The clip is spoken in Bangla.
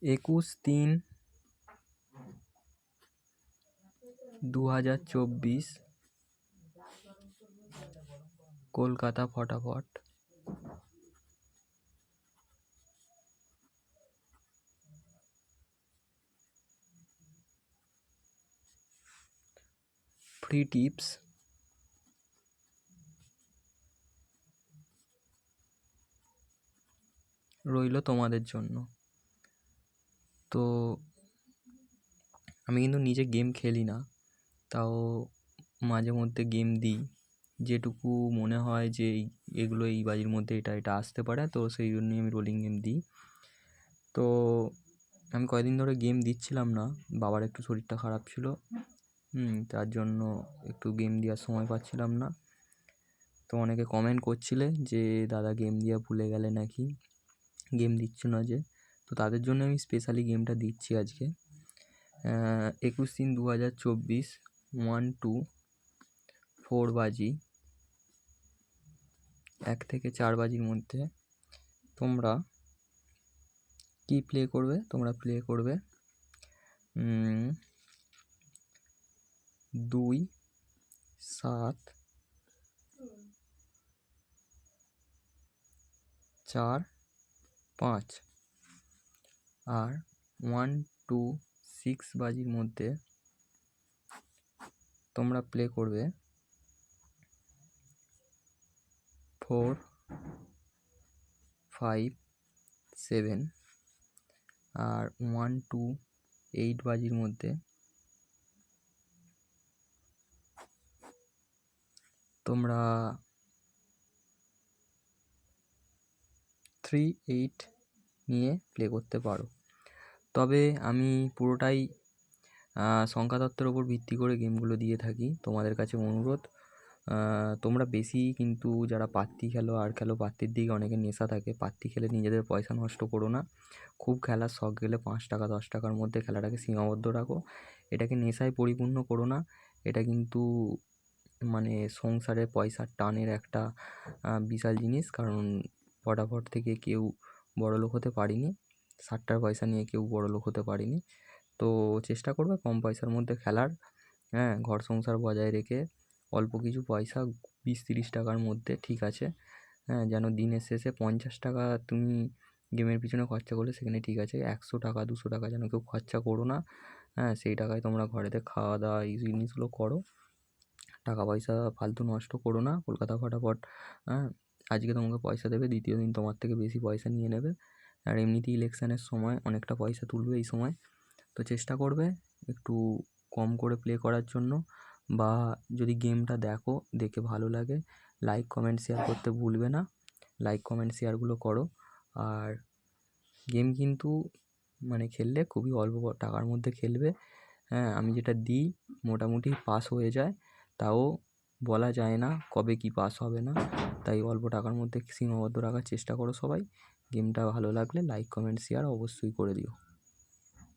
21/3/2024 কলকাতা ফটাফট। ফ্রি টিপস রইল তোমাদের জন্য। তো আমি কিন্তু নিজে গেম খেলি না, তাও মাঝে মধ্যে গেম দিই, যেটুকু মনে হয় যে এগুলো এই বাজির মধ্যে এটা আসতে পারে, তো সেই জন্যই আমি রোলিং গেম দিই। তো আমি কয়েকদিন ধরে গেম দিচ্ছিলাম না, বাবার একটু শরীরটা খারাপ ছিল, তার জন্য একটু গেম দেওয়ার সময় পাচ্ছিলাম না। তো অনেকে কমেন্ট করছিলে যে দাদা গেম দেওয়া ভুলে গেলে নাকি, গেম দিচ্ছ না যে। তো তাদের জন্য আমি স্পেশালি গেমটা দিচ্ছি আজকে। 21/3/2024 1 to 4 বাজি, 1 থেকে 4 বাজির মধ্যে তোমরা কি প্লে করবে? তোমরা প্লে করবে 2 7 4 5, আর 1 to 6 বাজির মধ্যে তোমরা প্লে করবে 4 5 7, আর 1 to 8 বাজির মধ্যে তোমরা 3 8 নিয়ে প্লে করতে পারো। তবে আমি পুরোটাই সংখ্যা তত্ত্বের ওপর ভিত্তি করে গেমগুলো দিয়ে থাকি। তোমাদের কাছে অনুরোধ, তোমরা বেশি কিন্তু যারা পাত্তি খেলো আর খেলো, পাত্তির দিকে অনেকের নেশা থাকে, পাত্তি খেলে নিজেদের পয়সা নষ্ট করো না। খুব খেলার শখ গেলে 5 টাকা 10 টাকার মধ্যে খেলাটাকে সীমাবদ্ধ রাখো। এটাকে নেশায় পরিপূর্ণ করো না। এটা কিন্তু মানে সংসারে পয়সার টানের একটা বিশাল জিনিস। কারণ ফটাফট থেকে কেউ বড়লোক হতে পারেনি, 60টার পয়সা নিয়ে কেউ বড়লোক হতে পারেনি। তো চেষ্টা করবে কম পয়সার মধ্যে খেলার, ঘর সংসার বজায় রেখে অল্প কিছু পয়সা 20-30 টাকার মধ্যে, ঠিক আছে, যেন দিনের শেষে 50 টাকা তুমি গেমের পিছনে খরচা করলে সেখানে ঠিক আছে, 100 টাকা 200 টাকা যেন কেউ খরচা করো না। সেই টাকায় তোমরা ঘরেতে খাওয়া দাওয়া এই জিনিসগুলো করো, টাকা পয়সা ফালতু নষ্ট করো না। কলকাতা ফটাফট আজকে তোমাকে পয়সা দেবে, দ্বিতীয় দিন তোমার থেকে বেশি পয়সা নিয়ে নেবে। আর এমনিতেই ইলেকশানের সময় অনেকটা পয়সা তুলবে এই সময়। তো চেষ্টা করবে একটু কম করে প্লে করার জন্য, বা যদি গেমটা দেখে ভালো লাগে, লাইক কমেন্ট শেয়ার করতে ভুলবে না। লাইক কমেন্ট শেয়ারগুলো করো। আর গেম কিন্তু মানে খেললে খুবই অল্প টাকার মধ্যে খেলবে। আমি যেটা দিই মোটামুটি পাস হয়ে যায়, তাও বলা যায় না কবে কি পাস হবে না, তাই অল্প টাকার মধ্যে সীমাবদ্ধ রাখার চেষ্টা করো সবাই। গেমটা ভালো লাগলে লাইক কমেন্ট শেয়ার অবশ্যই করে দিও।